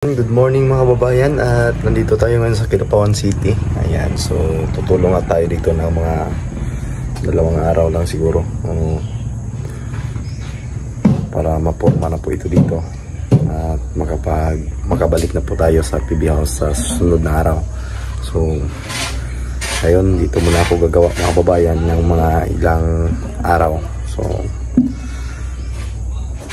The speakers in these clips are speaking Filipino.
Good morning mga kababayan, at nandito tayo ngayon sa Kidapawan City. Ayan, so tutulong nga tayo dito ng mga 2 araw lang siguro, para mapurma na po ito dito at makabalik na po tayo sa PB House sa susunod na araw. So ngayon dito muna ako gagawa mga kababayan ng mga ilang araw. So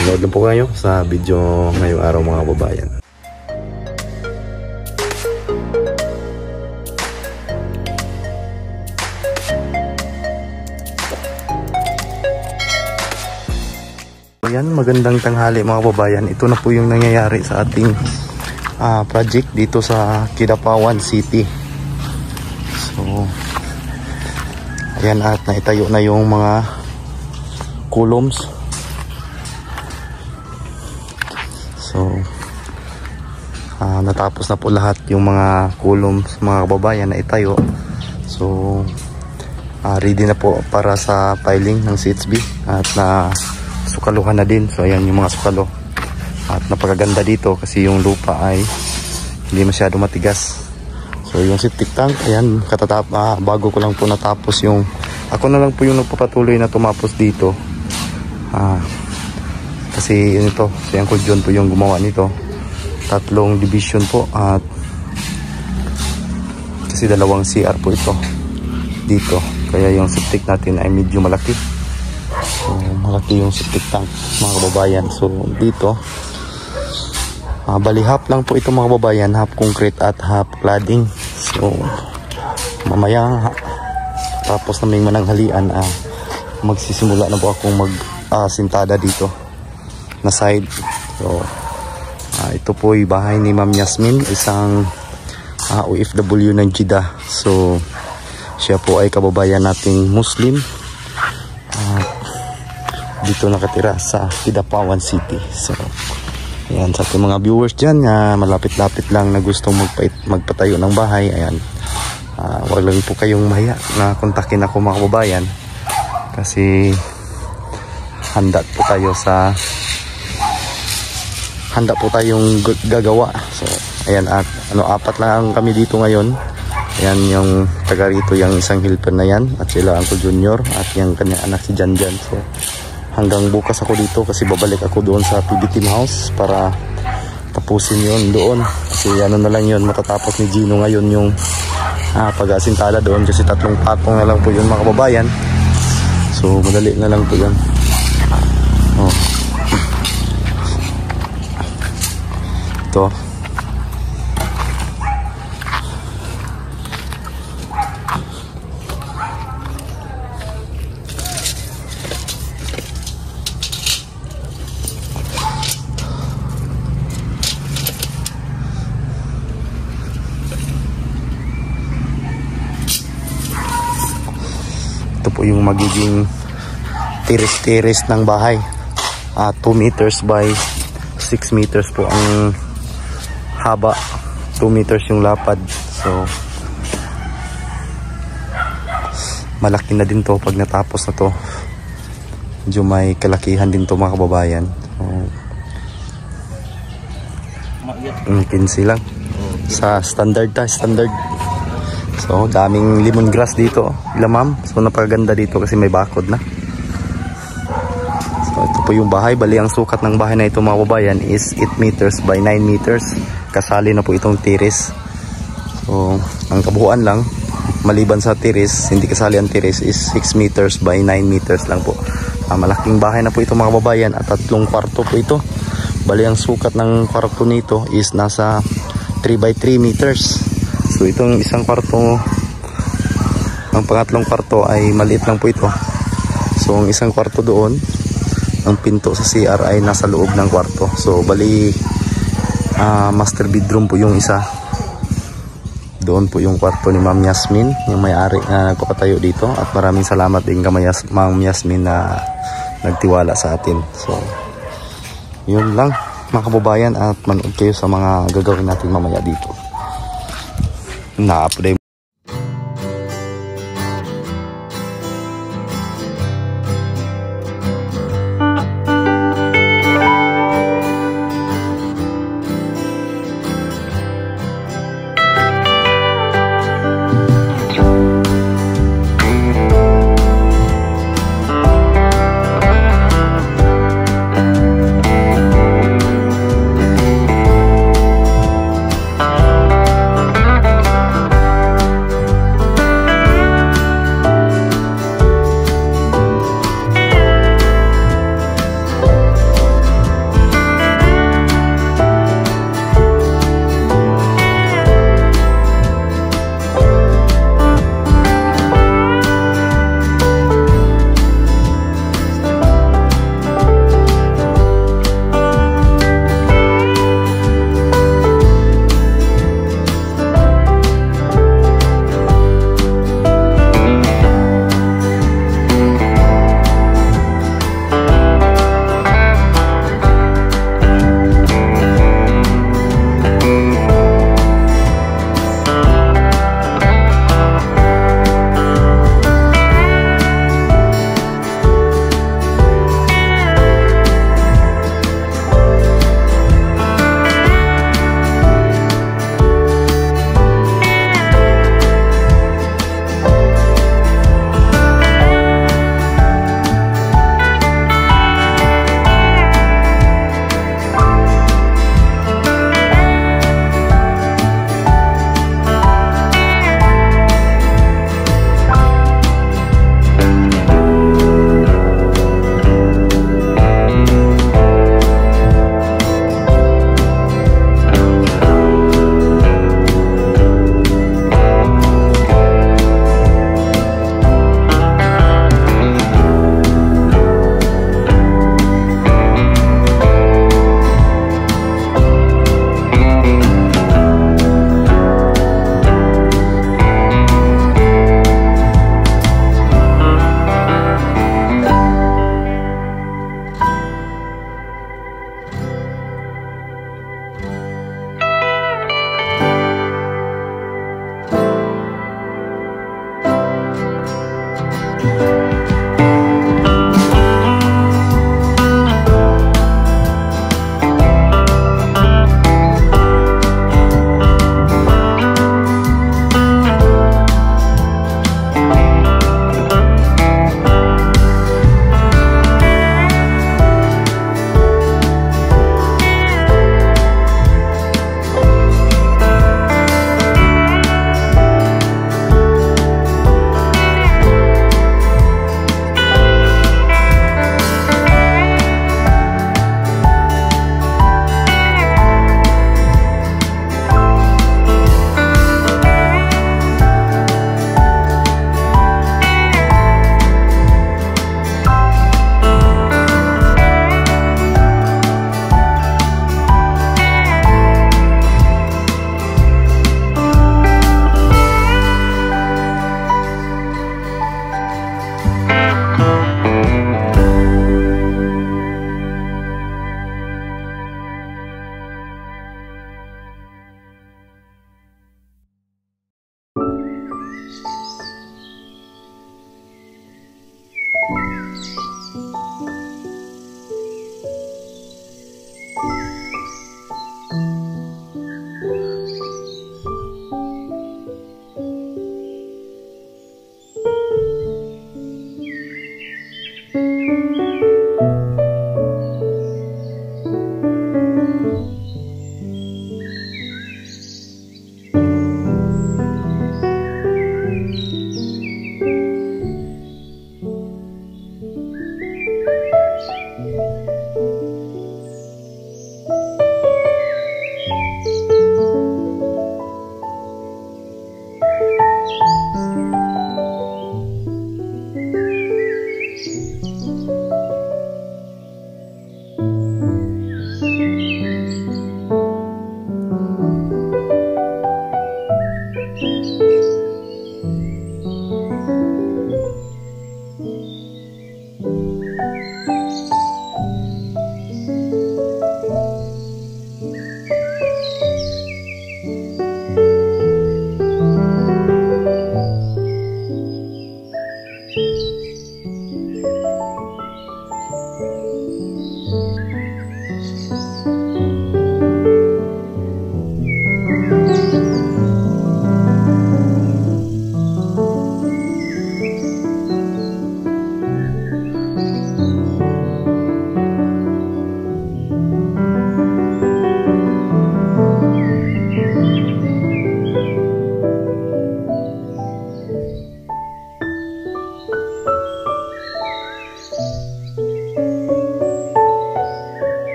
sunod lang po kayo sa video ngayong araw mga kababayan. Ayan, magandang tanghali mga kababayan. Ito na po yung nangyayari sa ating project dito sa Kidapawan City. So ayan, at naitayo na yung mga columns. So natapos na po lahat yung mga columns mga kababayan na itayo. So ready na po para sa piling ng CHB at na sukaluhan na din. So ayan yung mga sukalo, at napakaganda dito kasi yung lupa ay hindi masyado matigas. So yung septic tank, ayan, bago ko lang po natapos yung, ako na lang po yung nagpapatuloy na tumapos dito, kasi yun ito, si Uncle John po yung gumawa nito. 3 division po, at kasi 2 CR po ito dito, kaya yung septic natin ay medyo malaki. So malaki yung septic tank mga kababayan. So dito bali half lang po ito mga kababayan, half concrete at half cladding. So mamaya tapos na may mananghalian, magsisimula na po akong sintada dito na side. So ito po ay bahay ni Ma'am Yasmin, isang OFW ng Jeddah. So siya po ay kababayan nating Muslim, dito nakatira sa Kidapawan City. So ayan, sa ating mga viewers dyan malapit-lapit lang na gustong magpatayo ng bahay, ayan, wag lang po kayong mahiya na kontakin ako mga kababayan, kasi handa po tayong gagawa. So ayan, at 4 lang kami dito ngayon. Ayan yung taga rito, yung isang helper na yan, at sila Uncle Junior, at yung kanyang anak si Janjan. So hanggang bukas ako dito kasi babalik ako doon sa PB Team House para tapusin yon doon, kasi ano na lang yun, matatapos ni Gino ngayon yung pag-asintala doon, kasi 3 patong na lang po yun mga kababayan. So madali na lang po yun. Ito po yung magiging tiris-tiris ng bahay. 2 meters by 6 meters po ang haba, 2 meters yung lapad. So malaki na din to pag natapos na to. Medyo may kalakihan din to mga kababayan. So 15 lang sa standard. So daming lemongrass dito, ma'am. So napakaganda dito kasi may bakod na. So ito po yung bahay. Bali ang sukat ng bahay na ito mga kababayan is 8 meters by 9 meters. Kasali na po itong tiris. So ang kabuuan lang, maliban sa tiris, hindi kasali ang tiris, is 6 meters by 9 meters lang po. Malaking bahay na po ito mga kababayan, at 3 kwarto po ito. Bali ang sukat ng kwarto nito is nasa 3 by 3 meters. So itong isang kwarto, ang pangatlong kwarto ay maliit lang po ito. So ang isang kwarto doon, ang pinto sa CR ay nasa loob ng kwarto. So bali master bedroom po yung isa. Doon po yung kwarto ni Ma'am Yasmin, yung may-ari na nagpapatayo dito. At maraming salamat din kay Ma'am Yasmin na nagtiwala sa atin. So yun lang mga kababayan, at manood kayo sa mga gagawin natin mamaya dito. Na-update.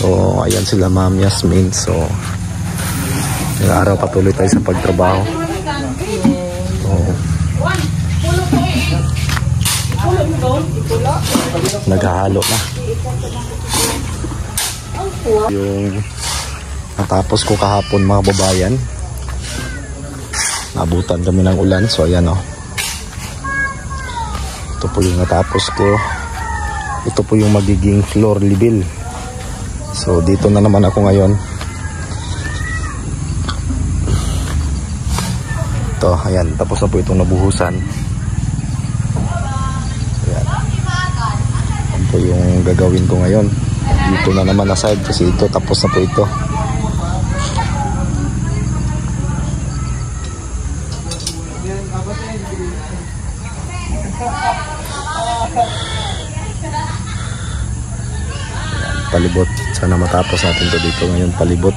So ayan sila Ma'am Yasmin. So yung araw patuloy tayo sa pagtrabaho. So naghahalo na. Yung natapos ko kahapon mga babayan, nabutan kami ng ulan. So ayan o, ito po yung natapos ko. Ito po yung magiging floor level. So dito na naman ako ngayon. Ito, ayan, tapos na po itong nabuhusan. Ayan, yan po yung gagawin ko ngayon. Dito na naman aside kasi ito tapos na po ito. Palibot, sana matapos natin to dito ngayon, palibot.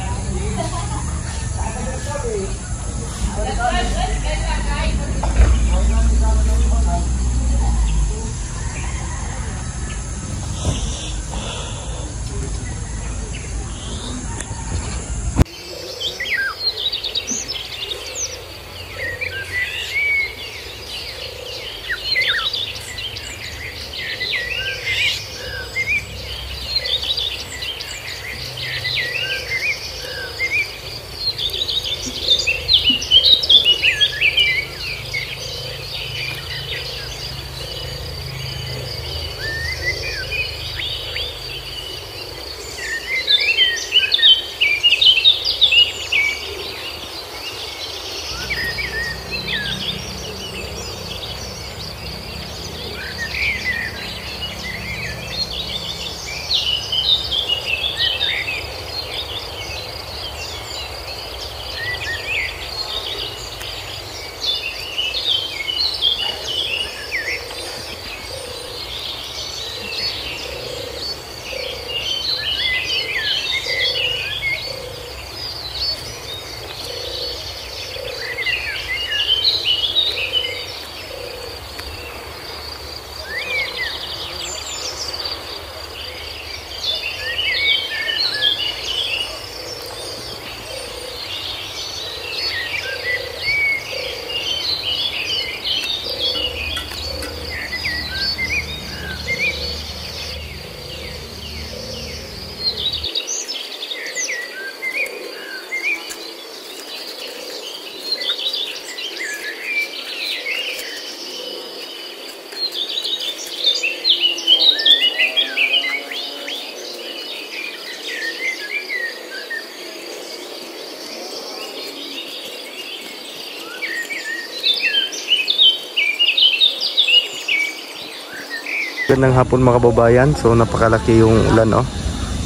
Ng hapon mga kababayan, so napakalaki yung ulan oh.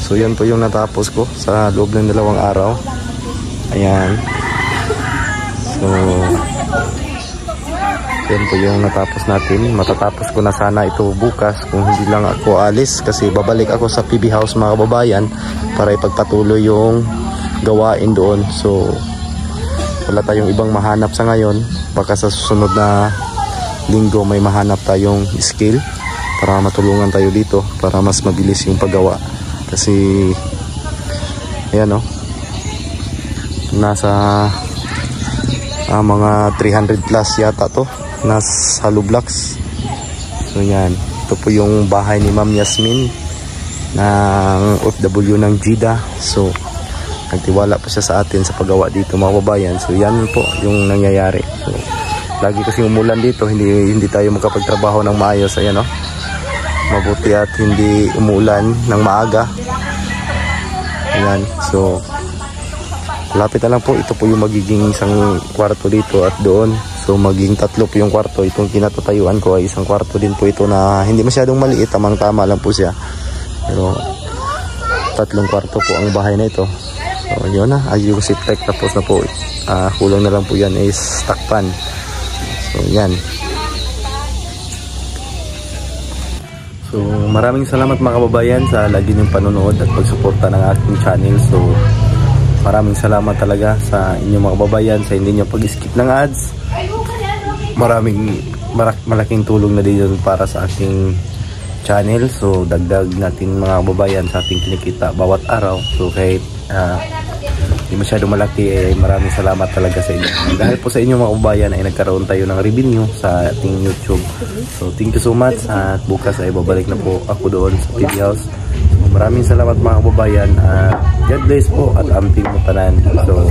So yan po yung natapos ko sa loob ng 2 araw. Ayan. So yan po yung natapos natin. Matatapos ko na sana ito bukas kung hindi lang ako alis, kasi babalik ako sa PB House mga kababayan para ipagpatuloy yung gawain doon. So wala tayong ibang mahanap sa ngayon. Baka sa susunod na linggo may mahanap tayong skill para matulungan tayo dito para mas mabilis yung paggawa, kasi ayan o, nasa mga 300 plus yata to, nasa hollow blocks. So yan, ito po yung bahay ni Ma'am Yasmin ng OFW ng Jeddah. So nagtiwala po siya sa atin sa paggawa dito mga kababayan. So yan po yung nangyayari. So lagi kasi umulan dito, hindi tayo makapagtrabaho ng maayos. Ayan o, mabuti at hindi umulan ng maaga. Ayan, so lapit na lang po. Ito po yung magiging isang kwarto dito at doon. So magiging 3 po yung kwarto. Itong kinatatayuan ko ay isang kwarto din po ito na hindi masyadong maliit, tamang tama lang po siya. Pero 3 kwarto po ang bahay na ito. So yun na, ayusin tech, tapos na po. Kulang na lang po yan is takpan. So yan. So maraming salamat mga kababayan sa lagi niyong panonood at pagsuporta ng aking channel. So maraming salamat talaga sa inyong mga kababayan, sa hindi niyo pag-skip ng ads. Malaking tulong na din para sa aking channel. So dagdag natin mga kababayan sa ating kinikita bawat araw. So kahit hindi masyado malaki, maraming salamat talaga sa inyo. Dahil po sa inyo mga kababayan ay nagkaroon tayo ng revenue sa ating YouTube. So thank you so much, at bukas ay babalik na po ako doon sa TV House. So maraming salamat mga kababayan, at God bless po at amping mo tanan. So